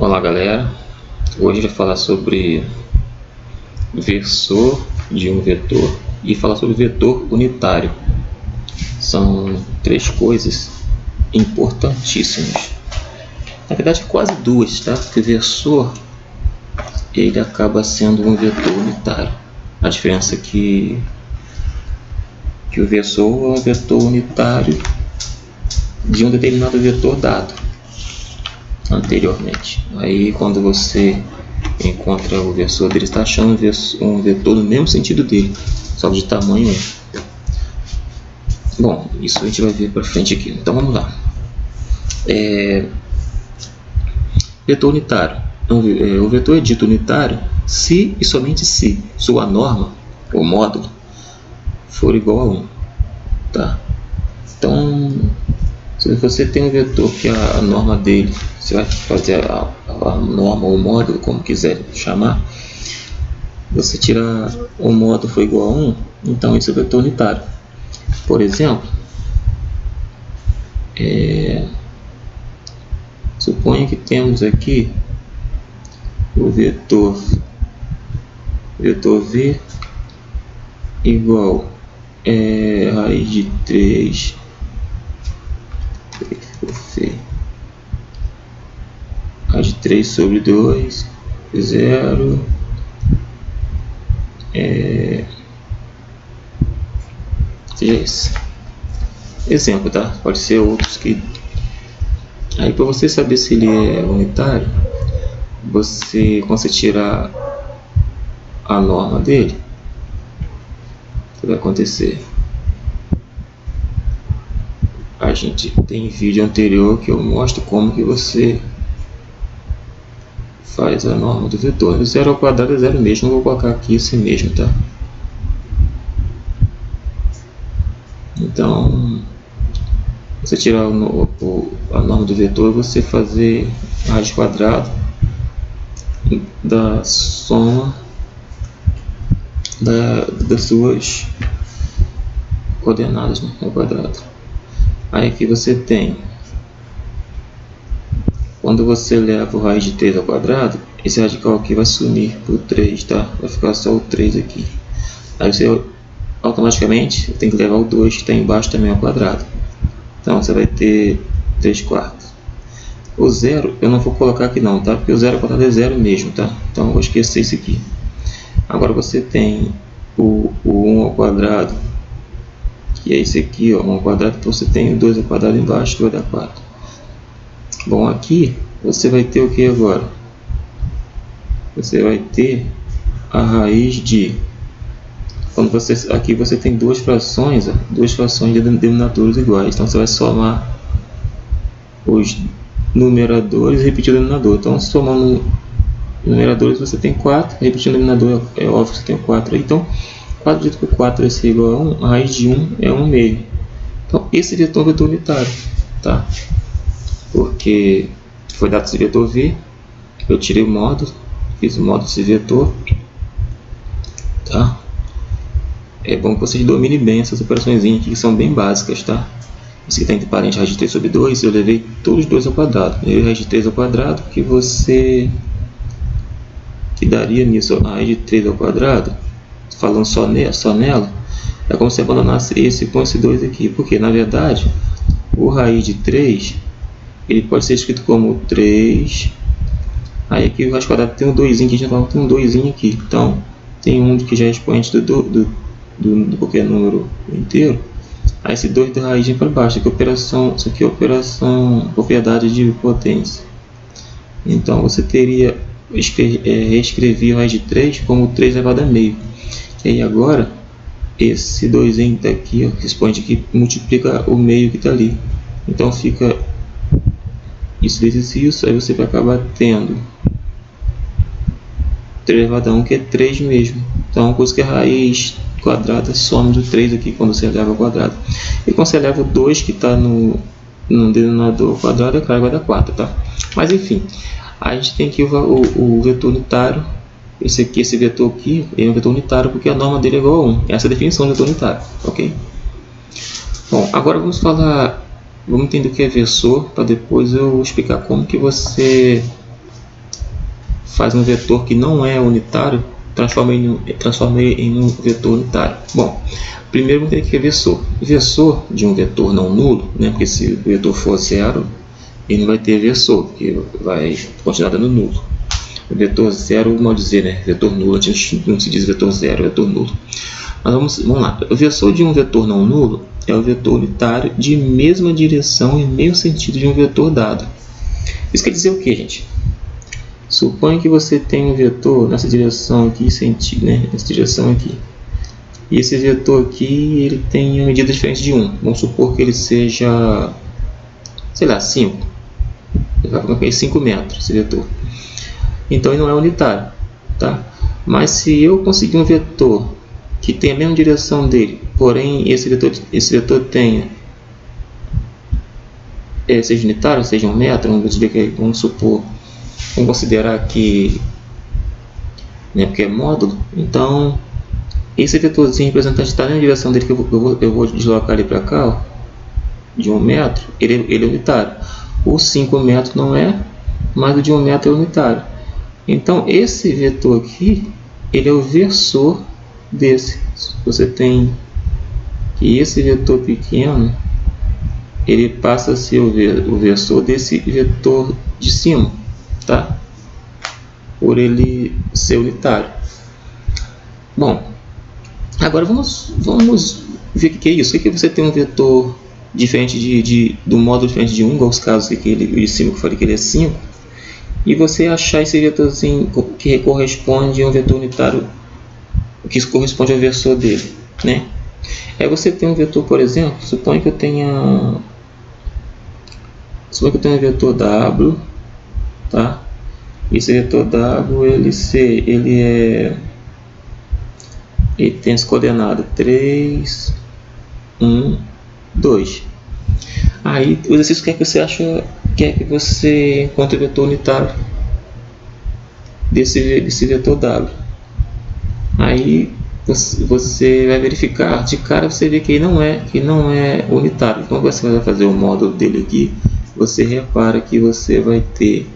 Olá galera, hoje a gente vai falar sobre versor de um vetor e falar sobre vetor unitário. São três coisas importantíssimas, na verdade quase duas, tá? Porque o versor ele acaba sendo um vetor unitário. A diferença é que o versor é um vetor unitário de um determinado vetor dado anteriormente. Aí quando você encontra o versor dele, está achando um vetor no mesmo sentido dele, só de tamanho 1. Bom, isso a gente vai ver para frente aqui. Então vamos lá. Vetor unitário. O vetor é dito unitário se e somente se sua norma ou módulo for igual a 1. Tá? Então, se você tem um vetor que a norma dele, você vai fazer a norma ou módulo, como quiser chamar, você tirar o módulo for igual a 1, então isso é vetor unitário. Por exemplo, suponha que temos aqui o vetor V igual raiz de 3 raiz de 3 sobre 2, 0, seja esse exemplo, tá? Pode ser outros que... Aí para você saber se ele é unitário, quando você tirar a norma dele, o que vai acontecer? A gente tem vídeo anterior que eu mostro como que você faz a norma do vetor. O 0 ao quadrado é 0 mesmo, eu vou colocar aqui esse mesmo, tá? Então, você tirar a norma do vetor, você fazer raiz quadrada da soma das suas coordenadas, né, ao quadrado. Aí aqui você tem, quando você leva o raiz de 3 ao quadrado, esse radical aqui vai sumir por 3, tá? Vai ficar só o 3 aqui. Aí você automaticamente tem que levar o 2 que está embaixo também ao quadrado. Então você vai ter 3 quartos. O 0 eu não vou colocar aqui não, tá? Porque o 0 ao quadrado é 0 mesmo, tá? Então eu vou esquecer isso aqui. Agora você tem o 1 ao quadrado, que é esse aqui, ó, 1 ao quadrado, então você tem o 2 ao quadrado embaixo, que vai dar 4. Bom, aqui você vai ter o que agora? Você vai ter a raiz de... Aqui você tem duas frações de denominadores iguais. Então você vai somar os numeradores e repetir o denominador. Então somando numeradores você tem 4, repetindo o denominador é óbvio que você tem 4 aí. Então 4 dividido por 4 vai ser igual a 1, a raiz de 1 é 1 meio. Então esse vetor é um vetor unitário, tá? Porque foi dado esse vetor V, eu tirei o módulo, fiz o módulo desse vetor, tá? É bom que vocês dominem bem essas operações aqui, que são bem básicas, tá? Esse aqui está entre parênteses raiz de 3 sobre 2, eu levei todos os dois ao quadrado. Eu levei raiz de 3 ao quadrado, que daria nisso, a raiz de 3 ao quadrado, falando só nela, é como se abandonasse esse com esse 2 aqui, porque na verdade o raiz de 3 ele pode ser escrito como 3, aí aqui o raiz quadrado tem um 2, que a gente tem um 2 aqui, então tem um que já é expoente do qualquer número inteiro, aí esse 2 da raiz vem para baixo. Isso aqui é operação propriedade de potência. Então você teria reescrever a raiz de 3 como 3 elevado a meio. E aí agora esse 2 que está aqui, ó, esse expoente aqui, multiplica o meio que está ali. Então fica isso vezes isso, aí você vai acabar tendo 3 elevado a 1, que é 3 mesmo. Então por isso que a raiz quadrada some do 3 aqui quando você eleva ao quadrado. E quando você eleva o 2 que está no denominador ao quadrado, claro, vai dar 4, tá? Mas enfim, a gente tem aqui o vetor unitário. Esse vetor aqui é um vetor unitário porque a norma dele é igual a 1. Essa é a definição do vetor unitário, ok? Bom, agora vamos entender o que é versor, para depois eu explicar como que você faz um vetor que não é unitário, transforma ele em um vetor unitário. Bom, primeiro vamos ter que versor. Versor de um vetor não nulo, né? Porque se o vetor for zero, ele não vai ter versor, porque vai continuar dando nulo. O vetor zero, mal dizer, né? Vetor nulo, a gente não se diz vetor zero, vetor nulo. Mas vamos lá. O versor de um vetor não nulo é o vetor unitário de mesma direção e meio sentido de um vetor dado. Isso quer dizer o que, gente? Suponha que você tem um vetor nessa direção aqui, sentido, né? Nessa direção aqui. E esse vetor aqui, ele tem uma medida diferente de 1. Vamos supor que ele seja, sei lá, 5. Ele vai colocar 5 metros, esse vetor. Então ele não é unitário, tá? Mas se eu conseguir um vetor que tem a mesma direção dele, porém esse vetor tenha seja unitário, seja 1 metro, vamos supor, vamos considerar que, né, porque é módulo, então esse vetorzinho representante está na direção dele, que eu vou deslocar ele para cá, ó, de 1 metro, ele é unitário. O 5 metros não é, mas o de 1 metro é unitário. Então esse vetor aqui, ele é o versor desse. Você tem que esse vetor pequeno, ele passa a ser o versor desse vetor de cima, tá? Por ele ser unitário. Bom, agora vamos ver o que é isso. O que você tem um vetor diferente do módulo diferente de 1, igual os casos que ele de cima que eu falei que ele é 5, e você achar esse vetorzinho que corresponde a um vetor unitário, que corresponde ao versor dele, né? Aí você tem um vetor, por exemplo, suponha que eu tenha um vetor W, tá? Esse vetor W, ele tem as coordenadas 3, 1, 2. Aí o exercício quer que você encontre o vetor unitário desse vetor W. Aí você vai verificar, de cara você vê que ele não é unitário. Quando você vai fazer o módulo dele aqui, você repara que você vai ter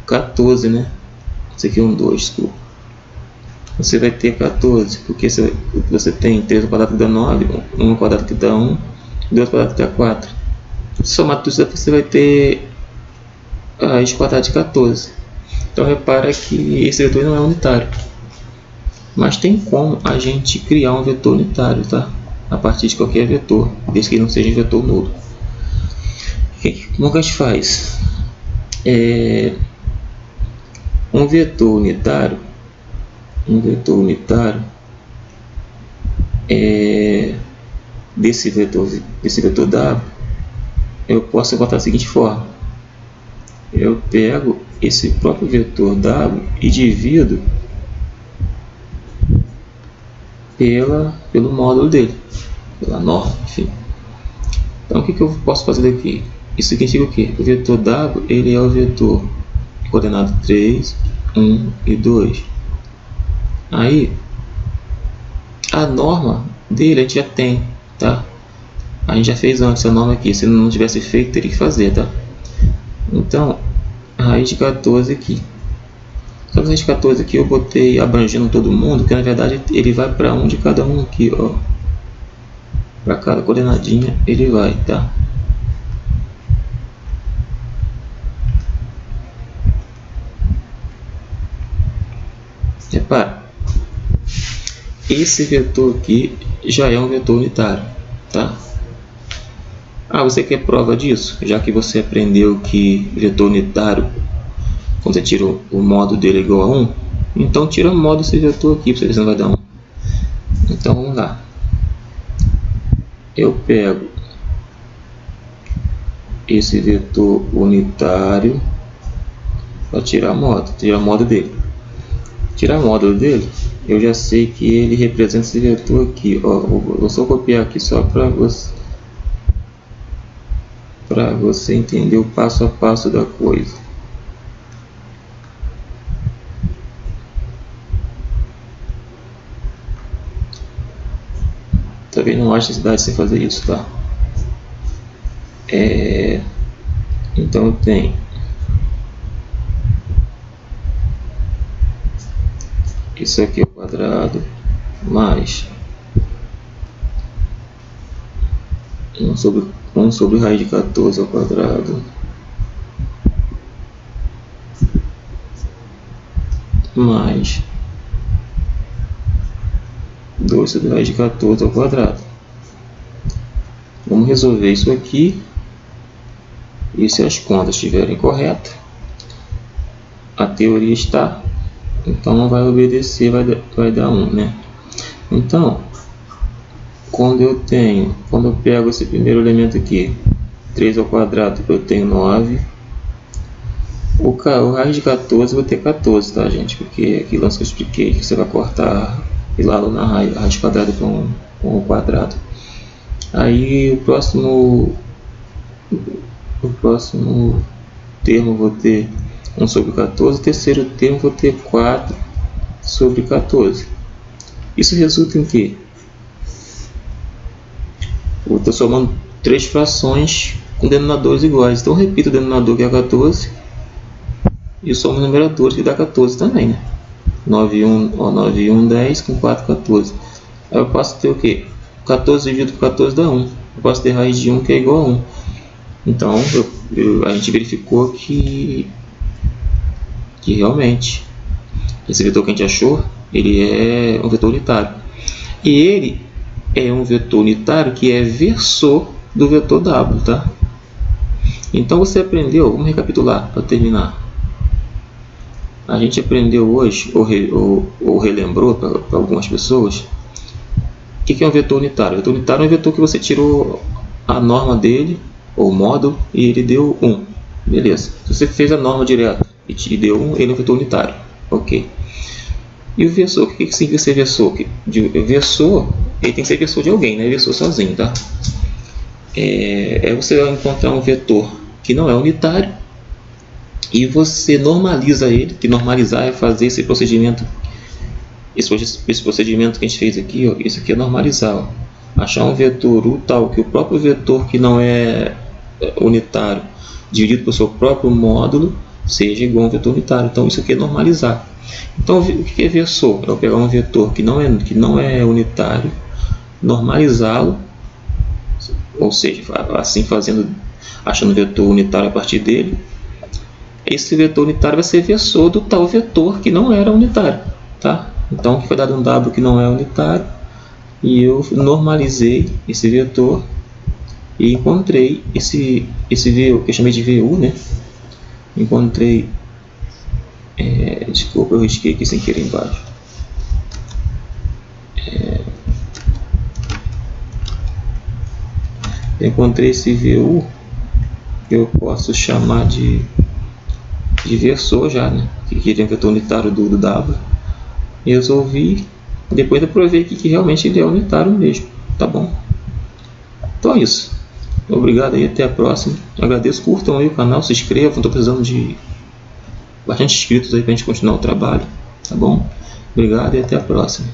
14, né? Isso aqui é um 2, desculpa. Você vai ter 14, porque você tem 3 ao quadrado que dá 9, 1 ao quadrado que dá 1, 2 ao quadrado que dá 4. Se somar tudo isso, você vai ter a raiz quadrada de 14. Então repara que esse vetor não é unitário. Mas tem como a gente criar um vetor unitário, tá? A partir de qualquer vetor, desde que não seja um vetor nulo. Como que a gente faz? Um vetor unitário desse vetor W, eu posso encontrar da seguinte forma: eu pego esse próprio vetor W e divido pelo módulo dele, pela norma, enfim. Então o que eu posso fazer daqui? Isso significa o que? O vetor W, ele é o vetor coordenado 3, 1 e 2. Aí a norma dele a gente já tem, tá? A gente já fez antes a norma aqui. Se não tivesse feito, teria que fazer, tá? Então a raiz de 14 aqui. Só que a raiz de 14 aqui eu botei abrangendo todo mundo, porque na verdade ele vai para um de cada um aqui, ó. Para cada coordenadinha ele vai, tá? Repara, esse vetor aqui já é um vetor unitário, tá? Ah, você quer prova disso? Já que você aprendeu que vetor unitário, quando você tira o módulo dele é igual a 1, então tira o módulo desse vetor aqui para você ver se não vai dar 1. Então vamos lá. Eu pego esse vetor unitário para tirar o módulo dele. Tirar o módulo dele, eu já sei que ele representa esse vetor aqui, ó. Vou só copiar aqui só para você entender o passo a passo da coisa. Também não acho necessidade de você fazer isso, tá? Então tem isso aqui ao quadrado mais 1 sobre raiz de 14 ao quadrado mais 2 sobre raiz de 14 ao quadrado. Vamos resolver isso aqui. E se as contas estiverem corretas, a teoria está, então não vai obedecer, vai dar 1, né? Então, quando eu pego esse primeiro elemento aqui, 3 ao quadrado, eu tenho 9. O raiz de 14 eu vou ter 14, tá, gente? Porque aqui lance que eu expliquei, que você vai cortar e lá na raiz quadrada com o quadrado. Aí o próximo termo eu vou ter 1 sobre 14, o terceiro termo eu vou ter 4 sobre 14. Isso resulta em quê? Eu estou somando 3 frações com denominadores iguais. Então eu repito o denominador, que é 14, e somo os numeradores, que dá 14 também, né? 9 e 1, 10, com 4, 14. Aí eu posso ter o quê? 14 dividido por 14 dá 1. Eu posso ter raiz de 1 que é igual a 1. Então a gente verificou que realmente esse vetor que a gente achou, ele é um vetor unitário. E ele é um vetor unitário que é versor do vetor W, tá? Então você aprendeu, vamos recapitular para terminar. A gente aprendeu hoje, ou relembrou para algumas pessoas, o que é um vetor unitário? O vetor unitário é um vetor que você tirou a norma dele, ou módulo, e ele deu 1. Beleza. Se você fez a norma direta e te deu 1, ele é um vetor unitário. Ok. E o versor, o que significa ser versor? Versor, ele tem que ser versor de alguém, não é versor sozinho, tá? Você vai encontrar um vetor que não é unitário e você normaliza ele, que normalizar é fazer esse procedimento. Esse procedimento que a gente fez aqui, ó, isso aqui é normalizar. Ó. Achar um vetor U tal que o próprio vetor que não é unitário dividido pelo seu próprio módulo seja igual a um vetor unitário. Então isso aqui é normalizar. Então o que é versor? Eu pegar um vetor que não é unitário, normalizá-lo, ou seja, assim achando o vetor unitário a partir dele. Esse vetor unitário vai ser versor do tal vetor que não era unitário, tá? Então aqui foi dado um W que não é unitário e eu normalizei esse vetor e encontrei esse VU, que eu chamei de VU, né? Encontrei, desculpa, eu risquei aqui sem querer embaixo. Eu encontrei esse VU que eu posso chamar de versor já, né? Que ele é um vetor unitário do W. E resolvi, depois eu provei que realmente ele é unitário mesmo, tá bom? Então é isso. Obrigado aí, até a próxima. Agradeço, curtam aí o canal, se inscrevam, estou precisando de bastante inscritos aí para a gente continuar o trabalho, tá bom? Obrigado e até a próxima.